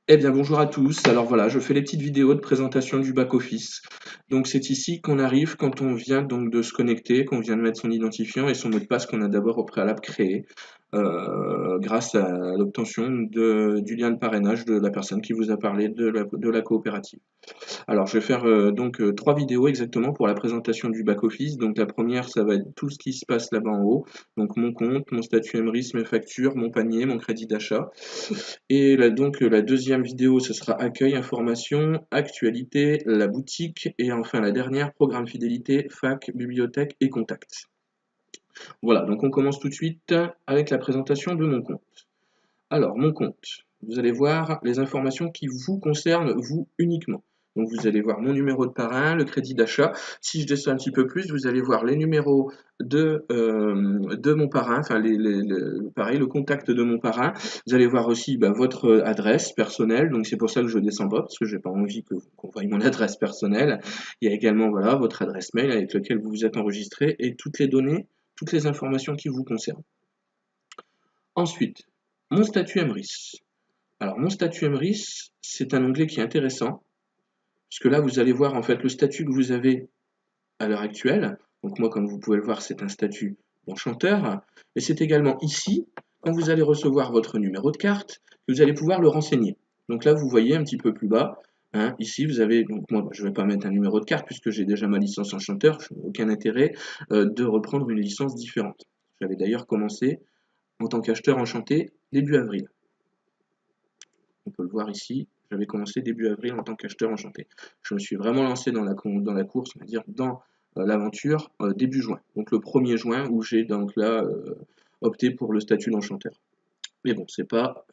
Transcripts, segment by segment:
Eh bien bonjour à tous, alors voilà, je fais les petites vidéos de présentation du back-office. Donc c'est ici qu'on arrive quand on vient donc de se connecter, qu'on vient de mettre son identifiant et son mot de passe qu'on a d'abord au préalable créé grâce à l'obtention du lien de parrainage de la personne qui vous a parlé de la coopérative. Alors, je vais faire donc 3 vidéos exactement pour la présentation du back-office. Donc, la première, ça va être tout ce qui se passe là-bas en haut. Donc, mon compte, mon statut MRIS, mes factures, mon panier, mon crédit d'achat. Et là, donc, la deuxième vidéo, ce sera accueil, information, actualité, la boutique. Et enfin, la dernière, programme fidélité, fac, bibliothèque et contact. Voilà, donc on commence tout de suite avec la présentation de mon compte. Alors, mon compte, vous allez voir les informations qui vous concernent, vous uniquement. Donc, vous allez voir mon numéro de parrain, le crédit d'achat. Si je descends un petit peu plus, vous allez voir les numéros de mon parrain, enfin, pareil, le contact de mon parrain. Vous allez voir aussi votre adresse personnelle. Donc, c'est pour ça que je ne descends pas, parce que je n'ai pas envie qu'on voie mon adresse personnelle. Il y a également voilà, votre adresse mail avec laquelle vous vous êtes enregistré et toutes les données, toutes les informations qui vous concernent. Ensuite, mon statut MRIS. Alors, mon statut MRIS, c'est un onglet qui est intéressant, puisque là, vous allez voir en fait le statut que vous avez à l'heure actuelle. Donc moi, comme vous pouvez le voir, c'est un statut d'enchanteur. Et c'est également ici, quand vous allez recevoir votre numéro de carte, que vous allez pouvoir le renseigner. Donc là, vous voyez un petit peu plus bas, hein, ici, vous avez, donc moi, je ne vais pas mettre un numéro de carte, puisque j'ai déjà ma licence enchanteur, je n'ai aucun intérêt de reprendre une licence différente. J'avais d'ailleurs commencé en tant qu'acheteur enchanté début avril. On peut le voir ici, j'avais commencé début avril en tant qu'acheteur enchanté. Je me suis vraiment lancé dans la course, on va dire dans l'aventure début juin. Donc le 1er juin où j'ai donc là opté pour le statut d'enchanteur. Mais bon, c'est pas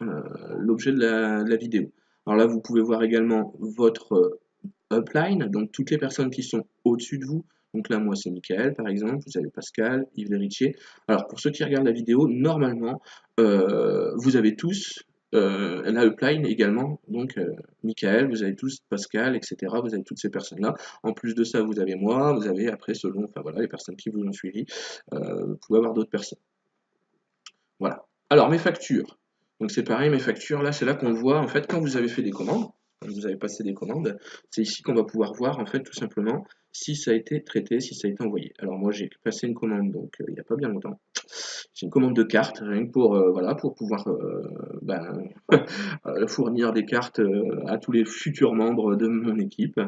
l'objet de la vidéo. Alors là, vous pouvez voir également votre upline, donc toutes les personnes qui sont au-dessus de vous. Donc là, moi, c'est Michael, par exemple. Vous avez Pascal, Yves Léritier. Alors, pour ceux qui regardent la vidéo, normalement, vous avez tous la upline également. Donc, Michael, vous avez tous Pascal, etc. Vous avez toutes ces personnes-là. En plus de ça, vous avez moi. Vous avez après, selon, enfin voilà, les personnes qui vous ont suivi, vous pouvez avoir d'autres personnes. Voilà. Alors, mes factures. Donc, c'est pareil, mes factures, là, c'est là qu'on voit, en fait, quand vous avez fait des commandes, quand vous avez passé des commandes, c'est ici qu'on va pouvoir voir, en fait, tout simplement, si ça a été traité, si ça a été envoyé. Alors, moi, j'ai passé une commande, donc, il n'y a pas bien longtemps. C'est une commande de cartes, rien que pour, voilà, pour pouvoir fournir des cartes à tous les futurs membres de mon équipe.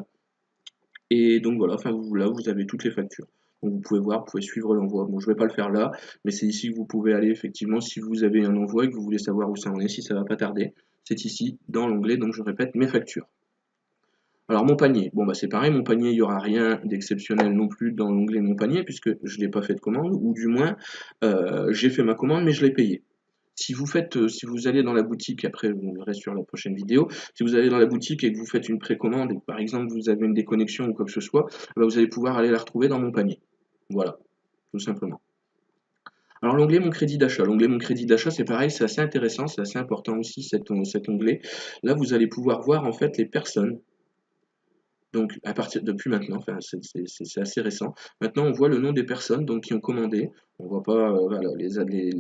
Et donc voilà, enfin là vous avez toutes les factures. Donc vous pouvez voir, vous pouvez suivre l'envoi. Bon, je ne vais pas le faire là, mais c'est ici que vous pouvez aller effectivement si vous avez un envoi et que vous voulez savoir où ça en est, si ça va pas tarder. C'est ici dans l'onglet, donc je répète, mes factures. Alors mon panier, bon bah c'est pareil, mon panier, il n'y aura rien d'exceptionnel non plus dans l'onglet mon panier, puisque je n'ai pas fait de commande, ou du moins j'ai fait ma commande mais je l'ai payée. Si vous allez dans la boutique, après on verra sur la prochaine vidéo, si vous allez dans la boutique et que vous faites une précommande et que par exemple vous avez une déconnexion ou quoi que ce soit, vous allez pouvoir aller la retrouver dans mon panier. Voilà, tout simplement. Alors l'onglet mon crédit d'achat. L'onglet mon crédit d'achat, c'est pareil, c'est assez intéressant, c'est assez important aussi cet onglet. Là, vous allez pouvoir voir en fait les personnes. Donc, à partir depuis maintenant, enfin, c'est assez récent. Maintenant, on voit le nom des personnes donc, qui ont commandé. On voit pas, voilà,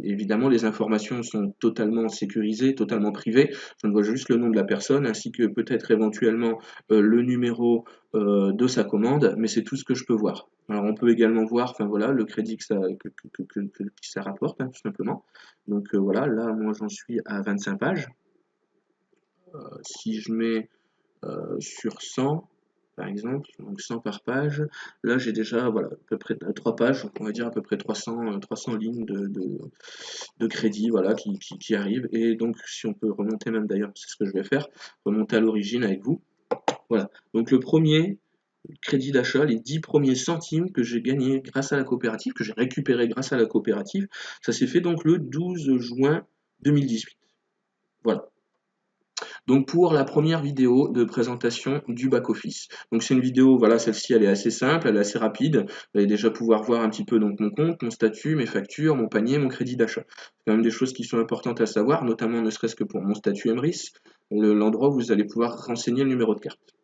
évidemment, les informations sont totalement sécurisées, totalement privées. Je ne vois juste le nom de la personne ainsi que peut-être éventuellement le numéro de sa commande, mais c'est tout ce que je peux voir. Alors, on peut également voir, enfin voilà, le crédit que ça rapporte, hein, tout simplement. Donc voilà, là, moi, j'en suis à 25 pages. Si je mets sur 100 par exemple, donc 100 par page. Là, j'ai déjà voilà, à peu près 3 pages, on va dire à peu près 300 lignes de crédit voilà, qui arrivent. Et donc, si on peut remonter même d'ailleurs, c'est ce que je vais faire, remonter à l'origine avec vous. Voilà. Donc, le premier crédit d'achat, les 10 premiers centimes que j'ai gagnés grâce à la coopérative, que j'ai récupéré grâce à la coopérative, ça s'est fait donc le 12 juin 2018. Voilà. Donc pour la première vidéo de présentation du back-office. Donc c'est une vidéo, voilà, celle-ci elle est assez simple, elle est assez rapide. Vous allez déjà pouvoir voir un petit peu donc mon compte, mon statut, mes factures, mon panier, mon crédit d'achat. C'est quand même des choses qui sont importantes à savoir, notamment ne serait-ce que pour mon statut MRIS, l'endroit où vous allez pouvoir renseigner le numéro de carte.